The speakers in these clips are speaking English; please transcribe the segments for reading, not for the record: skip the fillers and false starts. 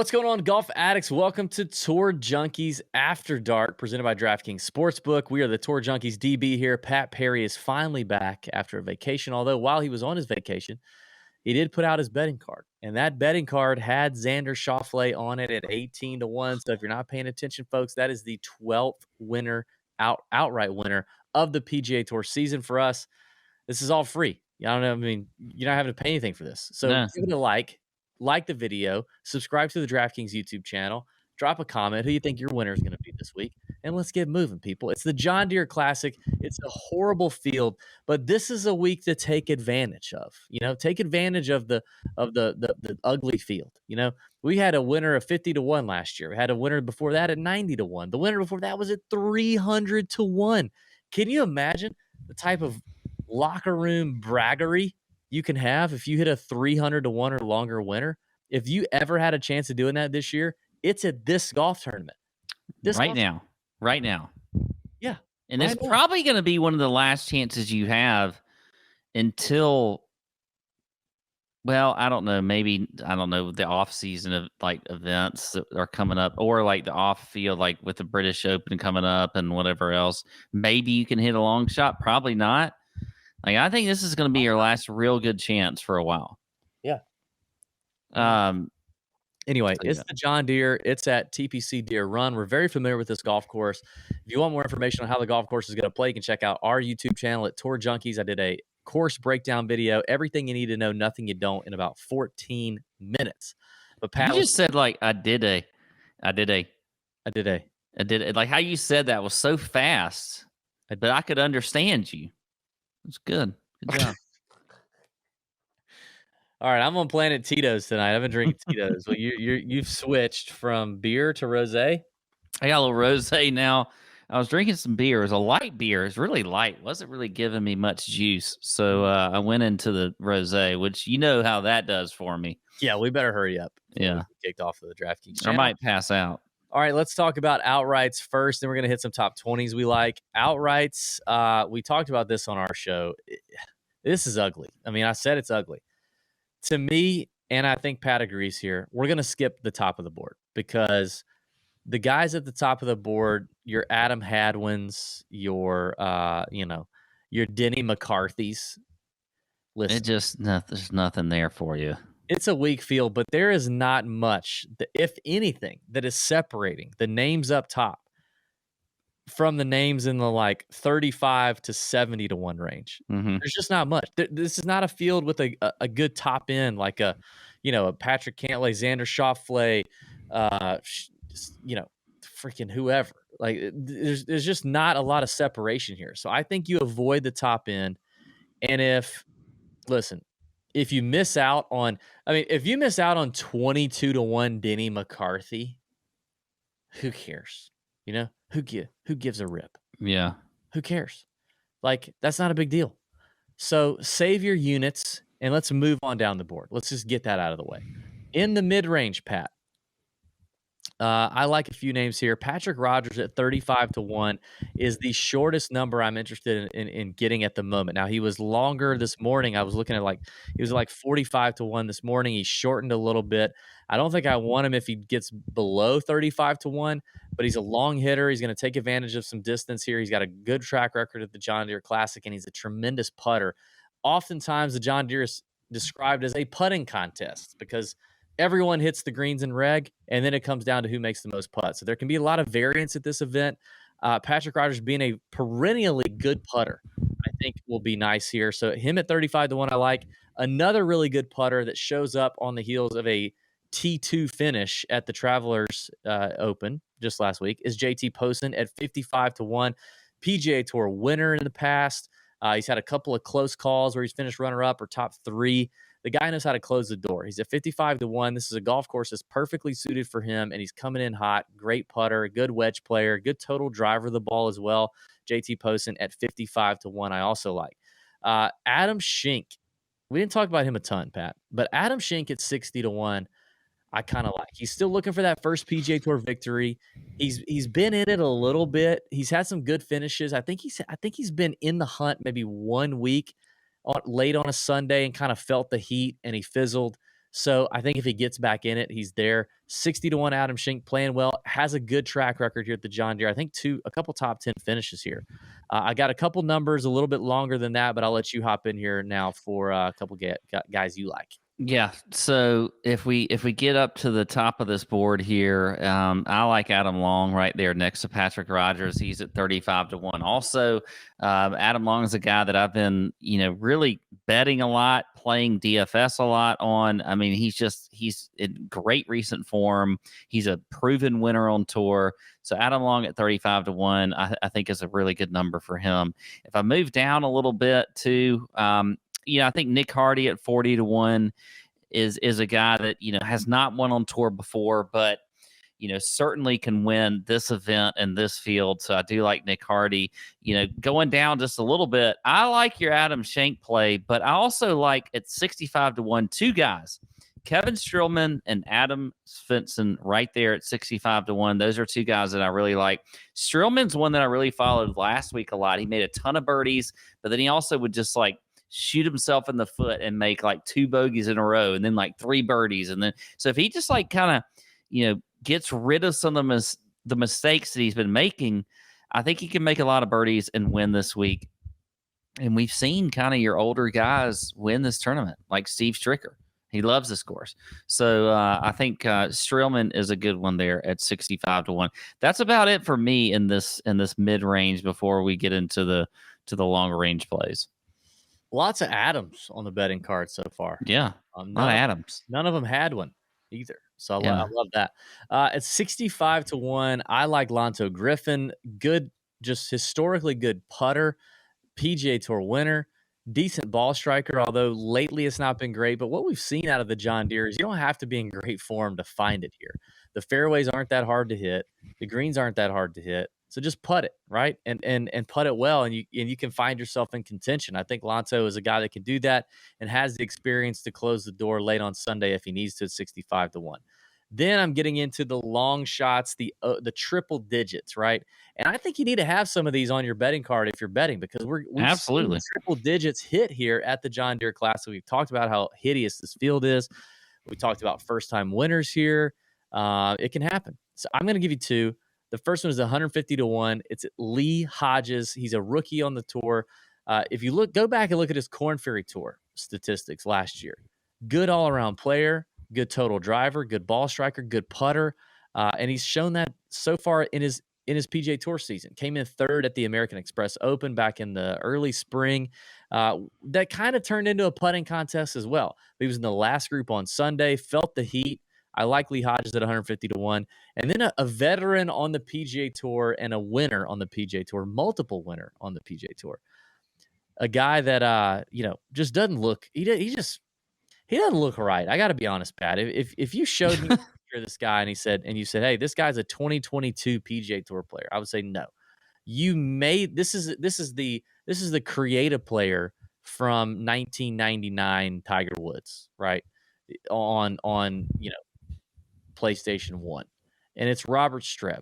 What's going on, golf addicts? Welcome to Tour Junkies After Dark, presented by DraftKings Sportsbook. We are the Tour Junkies DB here. Pat Perry is finally back after a vacation, although while he was on his vacation, he did put out his betting card. And that betting card had Xander Schauffele on it at 18-1. So if you're not paying attention, folks, that is the 12th winner, outright winner of the PGA Tour season for us. This is all free. I don't know. I mean, you're not having to pay anything for this. So give it a like the video, subscribe to the DraftKings YouTube channel, drop a comment who you think your winner is going to be this week, and let's get moving, people. It's the John Deere Classic. It's a horrible field, but this is a week to take advantage of. Take advantage of the ugly field. We had a winner of 50-1 last year. We had a winner before that at 90-1. The winner before that was at 300-1. Can you imagine the type of locker room braggery you can have if you hit a 300-1 or longer winner? If you ever had a chance of doing that this year, it's at this golf tournament. Right now. Yeah. And it's probably going to be one of the last chances you have until, well, I don't know, the off season of like events that are coming up, or like the off field, like with the British Open coming up and whatever else. Maybe you can hit a long shot. Probably not. Like, I think this is going to be your last real good chance for a while. Yeah. Anyway, it's the John Deere. It's at TPC Deere Run. We're very familiar with this golf course. If you want more information on how the golf course is going to play, you can check out our YouTube channel at Tour Junkies. I did a course breakdown video. Everything you need to know, nothing you don't, in about 14 minutes. But Pat, you just said like I did a. Like how you said that was so fast, but I could understand you. It's good. Good job. All right, I'm on Planet Tito's tonight. I've been drinking Tito's. Well, you've switched from beer to rosé. I got a little rosé now. I was drinking some beer. It was a light beer. It's really light. Wasn't really giving me much juice. So I went into the rosé, which you know how that does for me. Yeah, we better hurry up. Yeah, kicked off of the DraftKings channel. I might pass out. All right, let's talk about outrights first. Then we're going to hit some top 20s we like. Outrights, we talked about this on our show. This is ugly. I mean, I said it's ugly. To me, and I think Pat agrees here, we're going to skip the top of the board because the guys at the top of the board, your Adam Hadwins, your Denny McCarthy's. Listen, there's nothing there for you. It's a weak field, but there is not much, if anything, that is separating the names up top from the names in the like 35 to 70-1 range. Mm-hmm. There's just not much. This is not a field with a good top end like a Patrick Cantlay, Xander Schauffele, freaking whoever. Like there's just not a lot of separation here. So I think you avoid the top end. And if you miss out on 22-1 Denny McCarthy, who cares? Who gives a rip? Yeah. Who cares? Like, that's not a big deal. So save your units and let's move on down the board. Let's just get that out of the way. In the mid-range, Pat, I like a few names here. Patrick Rodgers at 35-1 is the shortest number I'm interested in getting at the moment. Now, he was longer this morning. I was looking at he was like 45-1 this morning. He shortened a little bit. I don't think I want him if he gets below 35-1, but he's a long hitter. He's going to take advantage of some distance here. He's got a good track record at the John Deere Classic, and he's a tremendous putter. Oftentimes, the John Deere is described as a putting contest because everyone hits the greens and reg, and then it comes down to who makes the most putts. So there can be a lot of variance at this event. Patrick Rodgers being a perennially good putter, I think will be nice here. So him at 35-1, I like. Another really good putter that shows up on the heels of a T2 finish at the Travelers Open just last week is JT Posten at 55-1. PGA Tour winner in the past. He's had a couple of close calls where he's finished runner-up or top 3. The guy knows how to close the door. He's at 55-1. This is a golf course that's perfectly suited for him, and he's coming in hot. Great putter, good wedge player, good total driver of the ball as well. JT Posten at 55-1 I also like. Adam Schenk. We didn't talk about him a ton, Pat, but Adam Schenk at 60-1 I kind of like. He's still looking for that first PGA Tour victory. He's been in it a little bit. He's had some good finishes. I think he's been in the hunt maybe 1 week late on a Sunday and kind of felt the heat and he fizzled. So I think if he gets back in it, he's there. 60-1 Adam Schenk playing well, has a good track record here at the John Deere. I think a couple top 10 finishes here. I got a couple numbers a little bit longer than that, but I'll let you hop in here now for a couple guys you like. Yeah. So if we get up to the top of this board here, I like Adam Long right there next to Patrick Rogers. He's at 35-1. Also, Adam Long is a guy that I've been, really betting a lot, playing DFS a lot on. I mean, he's in great recent form. He's a proven winner on tour. So Adam Long at 35-1, I think is a really good number for him. If I move down a little bit too, I think Nick Hardy at 40-1 is a guy that, has not won on tour before, but, certainly can win this event and this field. So I do like Nick Hardy. Going down just a little bit, I like your Adam Schenk play, but I also like at 65-1, two guys, Kevin Streelman and Adam Svensson right there at 65-1. Those are two guys that I really like. Streelman's one that I really followed last week a lot. He made a ton of birdies, but then he also would just shoot himself in the foot and make two bogeys in a row and then 3 birdies. And then, so if he just kind of, gets rid of some of the mistakes that he's been making, I think he can make a lot of birdies and win this week. And we've seen kind of your older guys win this tournament, like Steve Stricker. He loves this course. So I think Streelman is a good one there at 65-1. That's about it for me in this mid-range before we get into the longer range plays. Lots of Adams on the betting card so far. Yeah, not Adams. None of them had one either. So I love that. At 65-1, I like Lonto Griffin. Good, just historically good putter, PGA Tour winner, decent ball striker, although lately it's not been great. But what we've seen out of the John Deere is you don't have to be in great form to find it here. The fairways aren't that hard to hit. The greens aren't that hard to hit. So just putt it, right? And putt it well, and you can find yourself in contention. I think Lonto is a guy that can do that and has the experience to close the door late on Sunday if he needs to at 65-1. Then I'm getting into the long shots, the triple digits, right? And I think you need to have some of these on your betting card if you're betting, because we've absolutely seen triple digits hit here at the John Deere Classic. We've talked about how hideous this field is. We talked about first-time winners here. It can happen. So I'm going to give you two. The first one is 150-1. It's Lee Hodges. He's a rookie on the tour. If you go back and look at his Korn Ferry Tour statistics last year, good all-around player, good total driver, good ball striker, good putter, and he's shown that so far in his PGA Tour season. Came in third at the American Express Open back in the early spring. That kind of turned into a putting contest as well. He was in the last group on Sunday, felt the heat. I like Lee Hodges at 150-1. And then a veteran on the PGA Tour and a winner on the PGA Tour, multiple winner on the PGA Tour. A guy that, just doesn't look, he doesn't look right. I got to be honest, Pat. If you showed me this guy and you said, hey, this guy's a 2022 PGA Tour player, I would say no. This is the creative player from 1999 Tiger Woods, right? On PlayStation 1. And it's Robert Streb.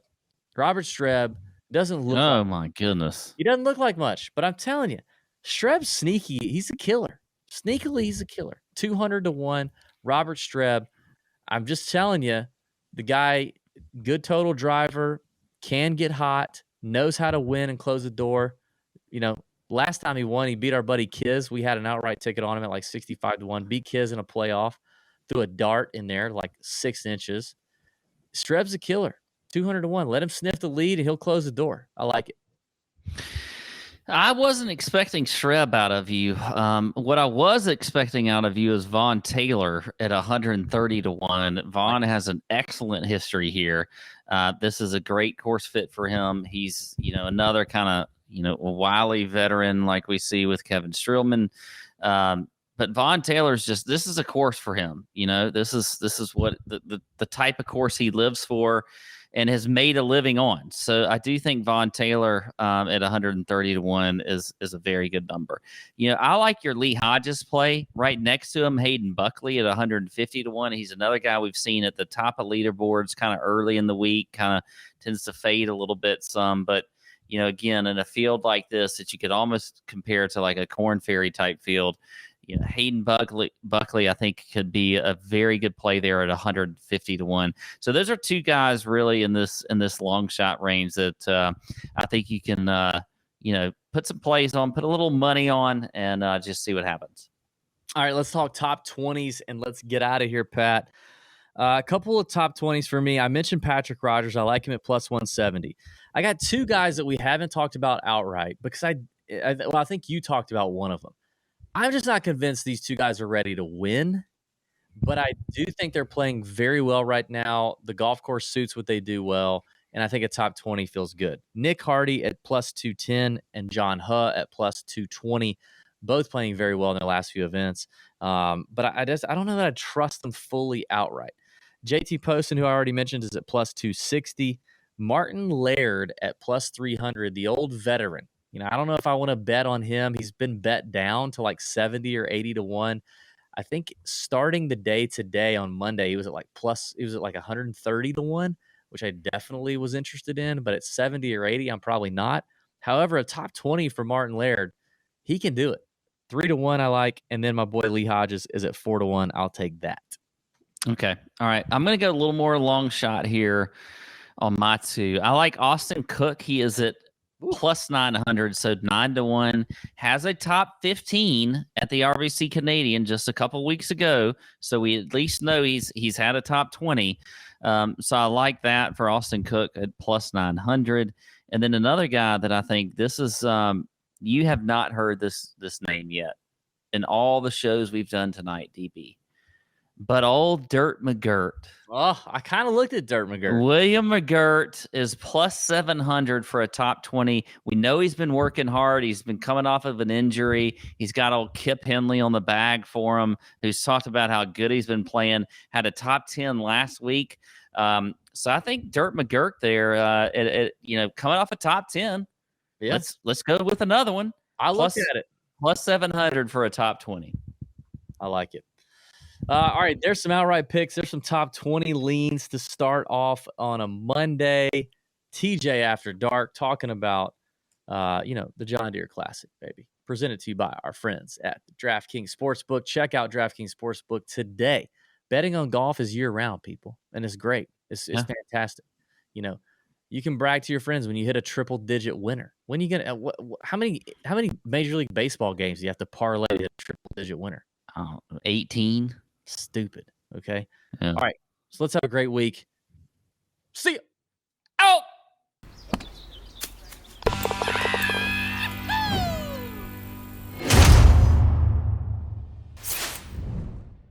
Robert Streb doesn't look my goodness. He doesn't look like much, but I'm telling you, Streb's sneaky. He's a killer. Sneakily, he's a killer. 200-1, Robert Streb. I'm just telling you, the guy, good total driver, can get hot, knows how to win and close the door. Last time he won, he beat our buddy Kiz. We had an outright ticket on him at 65-1. Beat Kiz in a playoff. Threw a dart in there 6 inches. Streb's a killer. 200-1. Let him sniff the lead and he'll close the door. I like it. I wasn't expecting Streb out of you. What I was expecting out of you is Vaughn Taylor at 130-1. Vaughn has an excellent history here. This is a great course fit for him. He's, another kind of, a wily veteran like we see with Kevin Streelman. But Vaughn Taylor's this is a course for him. This is what the type of course he lives for and has made a living on. So I do think Vaughn Taylor at 130-1 is a very good number. I like your Lee Hodges play right next to him, Hayden Buckley at 150-1. He's another guy we've seen at the top of leaderboards kind of early in the week, kind of tends to fade a little bit some, but again, in a field like this that you could almost compare to a Korn Ferry type field, Hayden Buckley, I think could be a very good play there at 150 to 1. So those are two guys really in this long shot range that I think you can put some plays on, put a little money on, and just see what happens. All right, let's talk top 20s and let's get out of here, Pat. A couple of top 20s for me. I mentioned Patrick Rogers. I like him at plus 170. I got two guys that we haven't talked about outright because I think you talked about one of them. I'm just not convinced these two guys are ready to win, but I do think they're playing very well right now. The golf course suits what they do well, and I think a top 20 feels good. Nick Hardy at plus 210 and John Huh at plus 220, both playing very well in their last few events. But I don't know that I trust them fully outright. JT Posten, who I already mentioned, is at plus 260. Martin Laird at plus 300, the old veteran. I don't know if I want to bet on him. He's been bet down to like 70 or 80 to 1. I think starting the day today on Monday, he was at like 130 to 1, which I definitely was interested in. But at 70 or 80, I'm probably not. However, a top 20 for Martin Laird, he can do it. 3 to 1, I like. And then my boy Lee Hodges is at 4 to 1. I'll take that. Okay. All right. I'm going to go a little more long shot here on my two. I like Austin Cook. He is at plus 900, so 9 to 1. Has a top 15 at the RBC Canadian just a couple weeks ago, so we at least know he's had a top 20. So I like that for Austin Cook at plus 900. And then another guy that I think this is you have not heard this name yet in all the shows we've done tonight, DB. But old Dirt McGirt. Oh, I kind of looked at Dirt McGirt. William McGirt is plus 700 for a top 20. We know he's been working hard. He's been coming off of an injury. He's got old Kip Henley on the bag for him, who's talked about how good he's been playing. Had a top 10 last week. So I think Dirt McGirt there, coming off a top 10. Yeah. Let's go with another one. I looked at it. Plus 700 for a top 20. I like it. All right, there's some outright picks. There's some top 20 leans to start off on a Monday. TJ After Dark talking about, the John Deere Classic, baby. Presented to you by our friends at DraftKings Sportsbook. Check out DraftKings Sportsbook today. Betting on golf is year-round, people, and it's great. It's fantastic. You can brag to your friends when you hit a triple-digit winner. When you get how many Major League Baseball games do you have to parlay to hit a triple-digit winner? 18. Stupid. Okay. Yeah. All right. So let's have a great week. See ya.